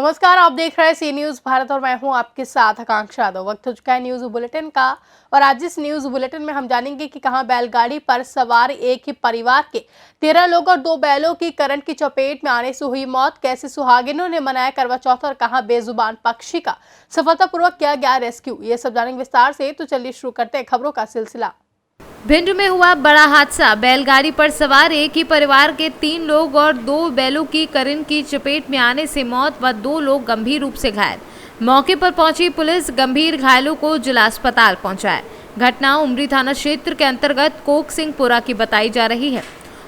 नमस्कार, आप देख रहे हैं सी न्यूज भारत और मैं हूं आपके साथ आकांक्षा यादव। वक्त हो चुका है न्यूज बुलेटिन का और आज इस न्यूज बुलेटिन में हम जानेंगे कि कहां बैलगाड़ी पर सवार एक ही परिवार के 13 लोग और 2 बैलों की करंट की चपेट में आने से हुई मौत, कैसे सुहागिनों ने मनाया करवा चौथ और कहां बेजुबान पक्षी का सफलतापूर्वक किया गया रेस्क्यू, ये सब जानेंगे विस्तार से। तो चलिए शुरू करते हैं खबरों का सिलसिला। भिंड में हुआ बड़ा हादसा। बैलगाड़ी पर सवार एक ही परिवार के 3 लोग और 2 बैलों की करंट की चपेट में आने से मौत व 2 लोग गंभीर रूप से घायल। मौके पर पहुंची पुलिस गंभीर घायलों को जिला अस्पताल पहुंचाया। घटना उमरी थाना क्षेत्र के अंतर्गत कोक सिंहपुरा की बताई जा रही है।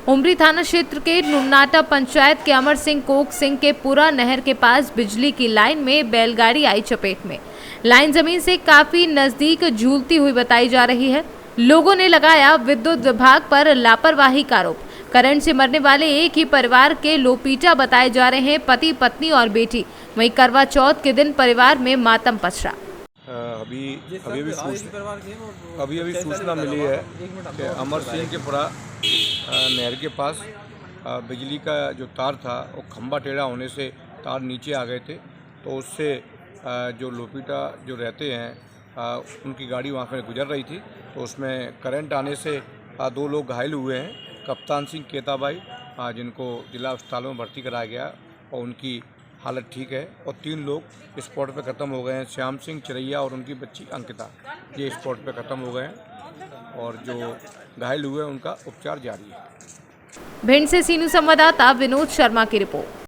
उमरी थाना क्षेत्र के नुनाटा पंचायत के अमर सिंह कोक सिंह के पुरा नहर के पास बिजली की लाइन में बैलगाड़ी आई चपेट में। लाइन जमीन से काफी नजदीक झूलती हुई बताई जा रही है। लोगों ने लगाया विद्युत विभाग पर लापरवाही का आरोप। करंट से मरने वाले एक ही परिवार के लोपीटा बताए जा रहे हैं पति, पत्नी और बेटी। वहीं करवा चौथ के दिन परिवार में मातम पच रहा। अभी सूचना मिली है कि अमर सिंह के पुरा नहर के पास बिजली का जो तार था वो खंभा टेढ़ा होने से तार नीचे आ गए थे, तो उससे जो लोपीटा जो रहते हैं उनकी गाड़ी वहाँ से गुजर रही थी, तो उसमें करंट आने से 2 लोग घायल हुए हैं। कप्तान सिंह केताबाई जिनको जिला अस्पताल में भर्ती कराया गया और उनकी हालत ठीक है, और 3 लोग स्पॉट पे ख़त्म हो गए हैं। श्याम सिंह चिरैया और उनकी बच्ची अंकिता, ये स्पॉट पे ख़त्म हो गए हैं और जो घायल हुए हैं उनका उपचार जारी है। भिंड से सीनू संवाददाता विनोद शर्मा की रिपोर्ट।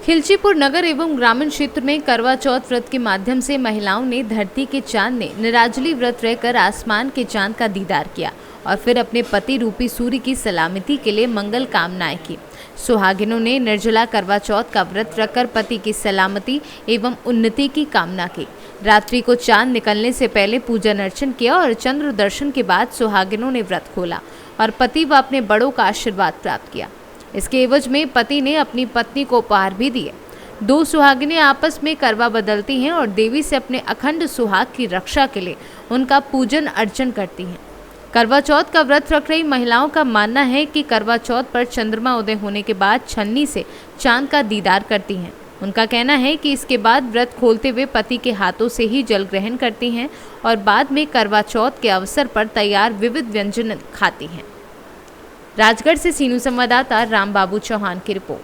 खिलचीपुर नगर एवं ग्रामीण क्षेत्र में करवा चौथ व्रत के माध्यम से महिलाओं ने धरती के चांद ने निराजली व्रत रहकर आसमान के चांद का दीदार किया और फिर अपने पति रूपी सूर्य की सलामती के लिए मंगल कामनाएं की। सुहागिनों ने निर्जला करवा चौथ का व्रत रखकर पति की सलामती एवं उन्नति की कामना की। रात्रि को चांद निकलने से पहले पूजन अर्चन किया और चंद्र दर्शन के बाद सुहागिनों ने व्रत खोला और पति व अपने बड़ों का आशीर्वाद प्राप्त किया। इसके एवज में पति ने अपनी पत्नी को उपहार भी दिए। 2 सुहागिनें आपस में करवा बदलती हैं और देवी से अपने अखंड सुहाग की रक्षा के लिए उनका पूजन अर्चन करती हैं। करवा चौथ का व्रत रख रही महिलाओं का मानना है कि करवा चौथ पर चंद्रमा उदय होने के बाद छन्नी से चांद का दीदार करती हैं। उनका कहना है कि इसके बाद व्रत खोलते हुए पति के हाथों से ही जल ग्रहण करती हैं और बाद में करवा चौथ के अवसर पर तैयार विविध व्यंजन खाती हैं। राजगढ़ से सीनू संवाददाता रामबाबू चौहान की रिपोर्ट।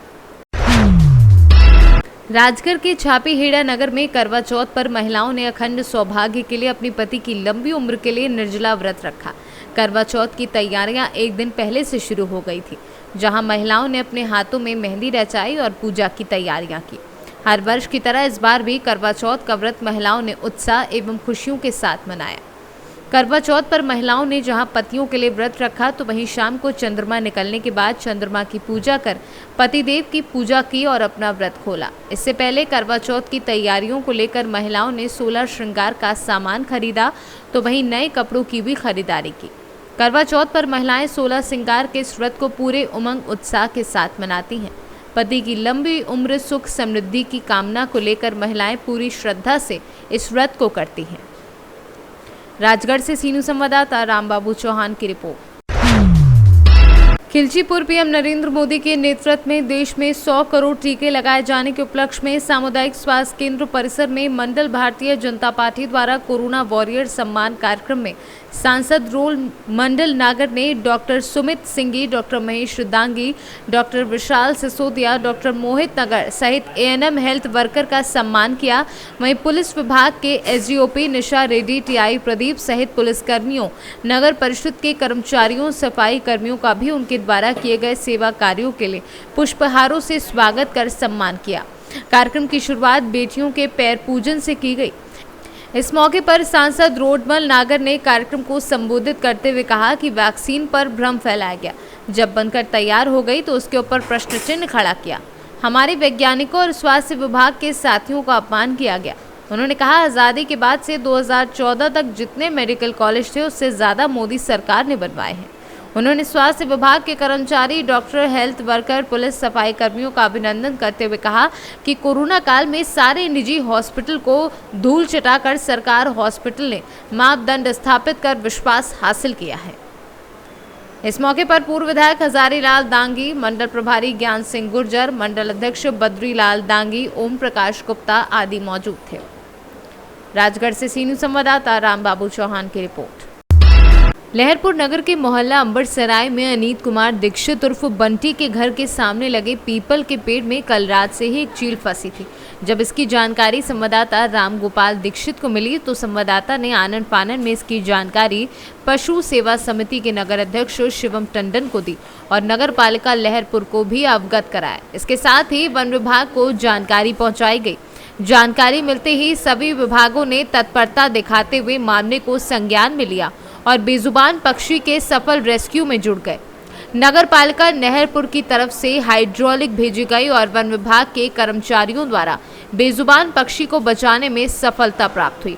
राजगढ़ के छापीहेड़ा नगर में करवा चौथ पर महिलाओं ने अखंड सौभाग्य के लिए अपनी पति की लंबी उम्र के लिए निर्जला व्रत रखा। करवा चौथ की तैयारियां एक दिन पहले से शुरू हो गई थी, जहां महिलाओं ने अपने हाथों में मेहंदी रचाई और पूजा की तैयारियां की। हर वर्ष की तरह इस बार भी करवा चौथ का व्रत महिलाओं ने उत्साह एवं खुशियों के साथ मनाया। करवा चौथ पर महिलाओं ने जहां पतियों के लिए व्रत रखा, तो वहीं शाम को चंद्रमा निकलने के बाद चंद्रमा की पूजा कर पतिदेव की पूजा की और अपना व्रत खोला। इससे पहले करवा चौथ की तैयारियों को लेकर महिलाओं ने 16 श्रृंगार का सामान खरीदा, तो वहीं नए कपड़ों की भी खरीदारी की। करवा चौथ पर महिलाएं 16 श्रृंगार के इस व्रत को पूरे उमंग उत्साह के साथ मनाती हैं। पति की लंबी उम्र, सुख समृद्धि की कामना को लेकर महिलाएं पूरी श्रद्धा से इस व्रत को करती हैं। राजगढ़ से सीनू संवाददाता रामबाबू चौहान की रिपोर्ट। खिलचीपुर पीएम नरेंद्र मोदी के नेतृत्व में देश में 100 करोड़ टीके लगाए जाने के उपलक्ष्य में सामुदायिक स्वास्थ्य केंद्र परिसर में मंडल भारतीय जनता पार्टी द्वारा कोरोना वॉरियर सम्मान कार्यक्रम में सांसद रोल मंडल नागर ने doctor Sumit Singhi, doctor Mahesh Dangi, doctor Vishal Sisodia, doctor Mohit Nagar सहित एएनएम हेल्थ वर्कर का सम्मान किया। वहीं पुलिस विभाग के एसडीओपी निशा रेड्डी, टीआई प्रदीप सहित पुलिसकर्मियों, नगर परिषद के कर्मचारियों, सफाई कर्मियों का भी उनके द्वारा किए गए सेवा कार्यों के लिए पुष्पहारों से स्वागत कर सम्मान किया। कार्यक्रम की शुरुआत बेटियों के पैर पूजन से की गई। इस मौके पर सांसद रोडमल नागर ने कार्यक्रम को संबोधित करते हुए कहा कि वैक्सीन पर भ्रम फैलाया गया, जब बनकर तैयार हो गई तो उसके ऊपर प्रश्न चिन्ह खड़ा किया। हमारे वैज्ञानिकों और स्वास्थ्य विभाग के साथियों का अपमान किया गया। उन्होंने कहा, आज़ादी के बाद से 2014 तक जितने मेडिकल कॉलेज थे उससे ज़्यादा मोदी सरकार ने बनवाए हैं। उन्होंने स्वास्थ्य विभाग के कर्मचारी, डॉक्टर, हेल्थ वर्कर, पुलिस, सफाई कर्मियों का अभिनंदन करते हुए कहा कि कोरोना काल में सारे निजी हॉस्पिटल को धूल चटाकर सरकार हॉस्पिटल ने मापदंड स्थापित कर विश्वास हासिल किया है। इस मौके पर पूर्व विधायक हजारीलाल दांगी, मंडल प्रभारी ज्ञान सिंह गुर्जर, मंडल अध्यक्ष बद्रीलाल दांगी, ओम प्रकाश गुप्ता आदि मौजूद थे। राजगढ़ से सी न्यूज़ संवाददाता रामबाबू चौहान की रिपोर्ट। लहरपुर नगर के मोहल्ला अंबरसराय में अनीत कुमार दीक्षित उर्फ बंटी के घर के सामने लगे पीपल के पेड़ में कल रात से ही एक चील फंसी थी। जब इसकी जानकारी संवाददाता रामगोपाल दीक्षित को मिली तो संवाददाता ने आनन फानन में इसकी जानकारी पशु सेवा समिति के नगर अध्यक्ष शिवम टंडन को दी और नगर पालिका लहरपुर को भी अवगत कराया। इसके साथ ही वन विभाग को जानकारी पहुंचाई गई। जानकारी मिलते ही सभी विभागों ने तत्परता दिखाते हुए मामले को संज्ञान में लिया और बेजुबान पक्षी के सफल रेस्क्यू में जुट गए। नगर पालिका लहरपुर की तरफ से हाइड्रोलिक भेजी गई और वन विभाग के कर्मचारियों द्वारा बेजुबान पक्षी को बचाने में सफलता प्राप्त हुई।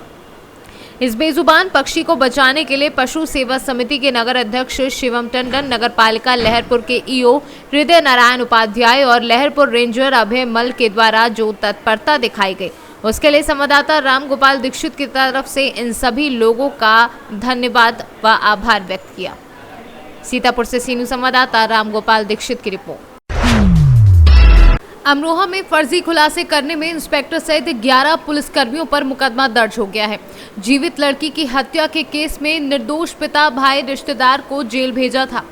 इस बेजुबान पक्षी को बचाने के लिए पशु सेवा समिति के नगर अध्यक्ष शिवम टंडन, नगर पालिका लहरपुर के ईओ हृदय नारायण उपाध्याय और लहरपुर रेंजर अभय मल के द्वारा जो तत्परता दिखाई गई, उसके लिए संवाददाता रामगोपाल दीक्षित की तरफ से इन सभी लोगों का धन्यवाद व आभार व्यक्त किया। सीतापुर से सी न्यूज़ संवाददाता रामगोपाल दीक्षित की रिपोर्ट। अमरोहा में फर्जी खुलासे करने में इंस्पेक्टर सहित 11 पुलिसकर्मियों पर मुकदमा दर्ज हो गया है। जीवित लड़की की हत्या के केस में निर्दोष पिता भाई रिश्तेदार को जेल भेजा था।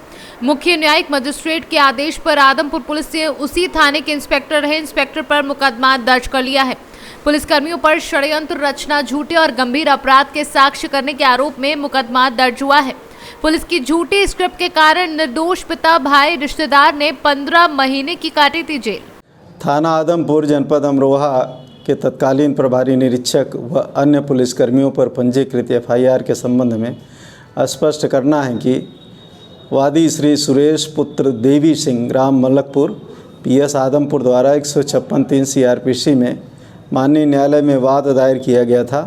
मुख्य न्यायिक मजिस्ट्रेट के आदेश पर आदमपुर पुलिस ने उसी थाने के इंस्पेक्टर रहे इंस्पेक्टर पर मुकदमा दर्ज कर लिया है। पुलिसकर्मियों पर षड्यंत्र रचना, झूठे और गंभीर अपराध के साक्ष्य करने के आरोप में मुकदमा दर्ज हुआ है। पुलिस की झूठी स्क्रिप्ट के कारण निर्दोष पिता भाई रिश्तेदार ने 15 महीने की काटी थी जेल। थाना आदमपुर जनपद अमरोहा के तत्कालीन प्रभारी निरीक्षक व अन्य पुलिसकर्मियों पर पंजीकृत एफआईआर के संबंध में स्पष्ट करना है कि वादी श्री सुरेश पुत्र देवी सिंह ग्राम मलकपुर पीएस आदमपुर द्वारा 156(3) सीआरपीसी में माननीय न्यायालय में वाद दायर किया गया था,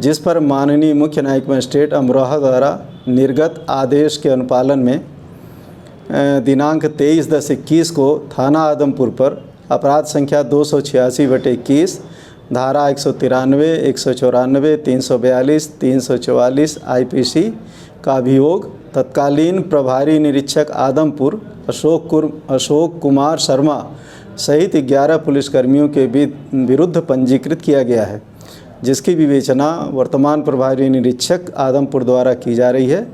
जिस पर माननीय मुख्य न्यायिक मजिस्ट्रेट अमरोहा द्वारा निर्गत आदेश के अनुपालन में दिनांक 23/10/21 को थाना आदमपुर पर अपराध संख्या 286/21 धारा 193, 194, 342, 344 आईपीसी का अभियोग तत्कालीन प्रभारी निरीक्षक आदमपुर अशोक कुमार शर्मा सहित 11 पुलिसकर्मियों के विरुद्ध पंजीकृत किया गया है, जिसकी विवेचना वर्तमान प्रभारी निरीक्षक आदमपुर द्वारा की जा रही है।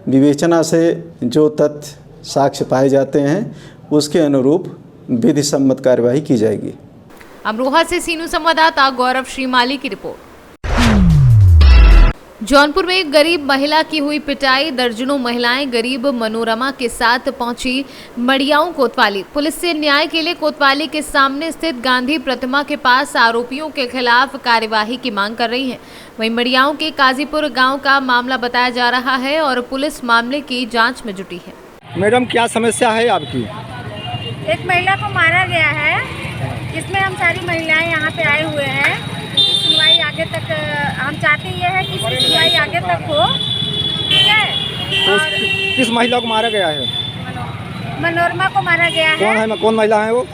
विवेचना से जो तथ्य साक्ष्य पाए जाते हैं उसके अनुरूप विधि सम्मत कार्यवाही की जाएगी। अमरोहा से सी न्यूज़ संवाददाता गौरव श्रीमाली की रिपोर्ट। जौनपुर में एक गरीब महिला की हुई पिटाई, दर्जनों महिलाएं गरीब मनोरमा के साथ पहुंची मड़ियाओं कोतवाली। पुलिस से न्याय के लिए कोतवाली के सामने स्थित गांधी प्रतिमा के पास आरोपियों के खिलाफ कार्यवाही की मांग कर रही है। वहीं मड़ियाओं के काजीपुर गांव का मामला बताया जा रहा है और पुलिस मामले की जांच में जुटी है। मैडम, क्या समस्या है आपकी? एक महिला को मारा गया है, इसमें हम सारी महिलाएं यहाँ पे आए हुए हैं। इसकी सुनवाई आगे तक हम चाहते ये है कि इसकी सुनवाई आगे तक हो, ठीक है। तो किस महिला को मारा गया है? मनोरमा को मारा गया है। कौन है? कौन महिला है वो?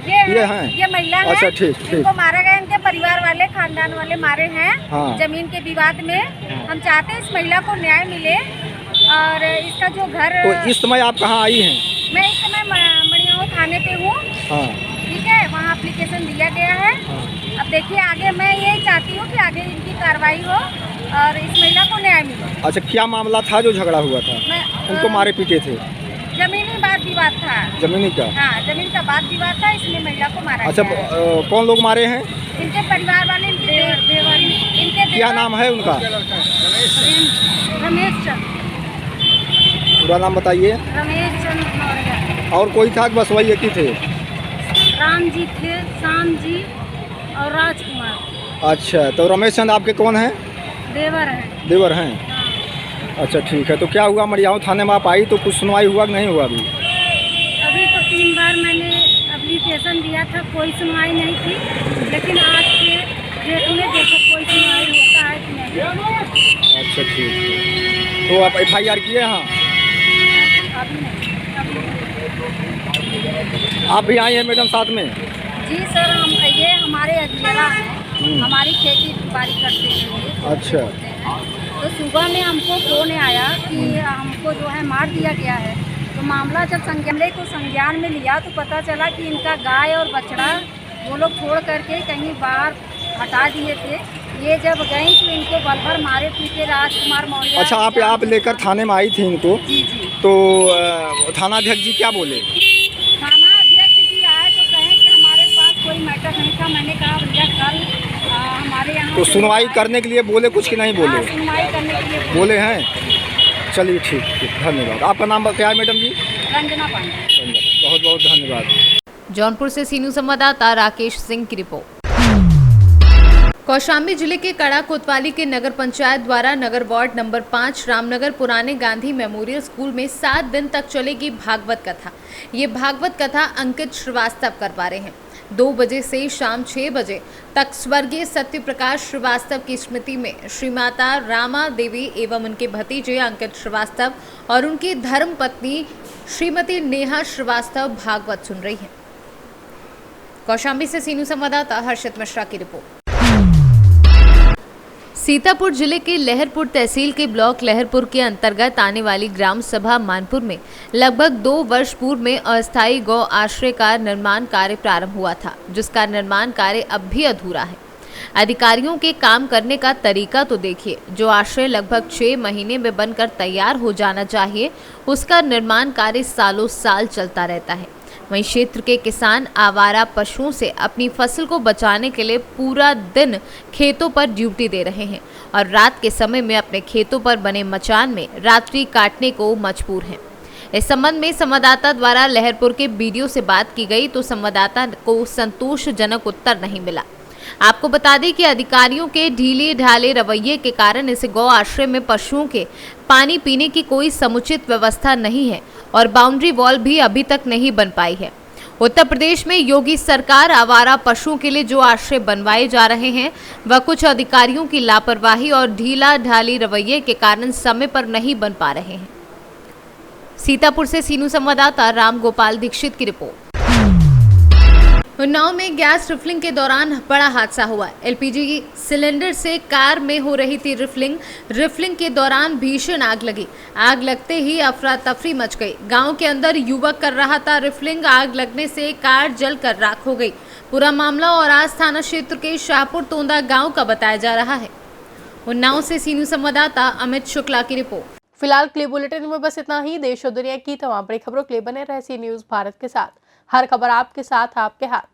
ये हैं। ये महिला है। अच्छा, ठीक। इनको मारा गया, इनके परिवार वाले, खानदान वाले मारे हैं। हाँ। जमीन के विवाद में हम चाहते हैं इस महिला को न्याय मिले और इसका जो घर। तो इस समय आप कहाँ आई हैं? मैं इस समय मड़ियाओं थाने पे हूँ, ठीक है। वहाँ एप्लीकेशन दिया गया है। अब देखिए आगे मैं यही चाहती हूँ कि आगे इनकी कार्रवाई हो और इस महिला को न्याय मिले। अच्छा, क्या मामला था जो झगड़ा हुआ था? उनको मारे पीटे थे? जमीनी वाद विवाद था। जमीनी का? हाँ, जमीन का वाद विवाद था, इसलिए महिला को मारा। अच्छा, कौन लोग मारे हैं? इनके परिवार वाले, इनके क्या नाम है उनका? रमेश चंद्र। पूरा नाम बताइए। रमेश चंद्र। और कोई था? बस वही एक ही थे? राम जी थे, श्याम जी और राजकुमार। अच्छा, तो रमेश चंद आपके कौन हैं? देवर हैं। देवर हैं। अच्छा, ठीक है। तो क्या हुआ, मड़ियाओं थाने में आप आई तो कुछ सुनवाई हुआ कि नहीं हुआ? अभी तो 3 बार मैंने एप्लीकेशन दिया था, कोई सुनवाई नहीं थी, लेकिन आज के डेट में देखो कोई सुनवाई होता है कि नहीं। अच्छा, ठीक है। तो आप एफआईआर किए? हाँ, अभी नहीं। आप भी आई हैं मैडम साथ में? जी सर, हम ये हमारे अधीरा हैं, हमारी खेती बाड़ी करते हैं। अच्छा। तो सुबह में हमको फोन आया कि हमको जो है मार दिया गया है। तो मामला जब मामले को संज्ञान में लिया तो पता चला कि इनका गाय और बछड़ा वो लोग छोड़ करके कहीं बाहर हटा दिए थे। ये जब गए तो इनको बलभर मारे पीटे राजकुमार मौर्य। अच्छा, आप लेकर थाने में आई थी इनको? जी जी। तो थाना अध्यक्ष जी क्या बोले? थाना अध्यक्ष जी आए तो कहें कि हमारे पास कोई मैटर नहीं था। मैंने कहा भैया कल हमारे यहाँ तो सुनवाई करने के लिए बोले कुछ कि नहीं बोले? सुनवाई करने के लिए बोले हैं। चलिए ठीक, धन्यवाद। आपका नाम क्या है मैडम जी? रंजना पांडे। बहुत बहुत धन्यवाद। जौनपुर से सीनू संवाददाता राकेश सिंह की रिपोर्ट। कौशाम्बी जिले के कड़ा कोतवाली के नगर पंचायत द्वारा नगर वार्ड नंबर 5 रामनगर पुराने गांधी मेमोरियल स्कूल में 7 दिन तक चलेगी भागवत कथा। ये भागवत कथा अंकित श्रीवास्तव करवा रहे हैं। 2 बजे से शाम 6 बजे तक स्वर्गीय सत्य प्रकाश श्रीवास्तव की स्मृति में श्री माता रामा देवी एवं उनके भतीजे अंकित श्रीवास्तव और उनकी धर्म पत्नी श्रीमती नेहा श्रीवास्तव भागवत सुन रही हैं। कौशाम्बी से सीनू संवाददाता हर्षित मिश्रा की रिपोर्ट। सीतापुर जिले के लहरपुर तहसील के ब्लॉक लहरपुर के अंतर्गत आने वाली ग्राम सभा मानपुर में लगभग 2 वर्ष पूर्व में अस्थायी गौ आश्रय का निर्माण कार्य प्रारंभ हुआ था, जिसका निर्माण कार्य अब भी अधूरा है। अधिकारियों के काम करने का तरीका तो देखिए। जो आश्रय लगभग 6 महीने में बनकर तैयार हो जाना चाहिए, उसका निर्माण कार्य सालों साल चलता रहता है। वहीं क्षेत्र के किसान आवारा पशुओं से अपनी फसल को बचाने के लिए पूरा दिन खेतों पर ड्यूटी दे रहे हैं और रात के समय में अपने खेतों पर बने मचान में रात्रि काटने को मजबूर हैं। इस संबंध में संवाददाता द्वारा लहरपुर के बीडीओ से बात की गई तो संवाददाता को संतोषजनक उत्तर नहीं मिला। आपको बता दें कि अधिकारियों के ढीले ढाले रवैये के कारण इस गौ आश्रय में पशुओं के पानी पीने की कोई समुचित व्यवस्था नहीं है और बाउंड्री वॉल भी अभी तक नहीं बन पाई है। उत्तर प्रदेश में योगी सरकार आवारा पशुओं के लिए जो आश्रय बनवाए जा रहे हैं, वह कुछ अधिकारियों की लापरवाही और ढीला ढाली रवैये के कारण समय पर नहीं बन पा रहे हैं। सीतापुर से सीनू संवाददाता राम गोपाल दीक्षित की रिपोर्ट। उन्नाव में गैस रिफिलिंग के दौरान बड़ा हादसा हुआ। एलपीजी सिलेंडर से कार में हो रही थी रिफिलिंग के दौरान भीषण आग लगी। आग लगते ही अफरा तफरी मच गई। गांव के अंदर युवक कर रहा था रिफिलिंग। आग लगने से कार जलकर राख हो गई। पूरा मामला औरास थाना क्षेत्र के शाहपुर तोंदा गांव का बताया जा रहा है। उन्नाव से सीनू संवाददाता अमित शुक्ला की रिपोर्ट। फिलहाल क्लिप बुलेटिन में बस इतना ही। देश और दुनिया की तमाम बड़ी खबरों के लिए बने रहे सी न्यूज़ भारत के साथ। हर खबर आपके साथ, आपके हाथ।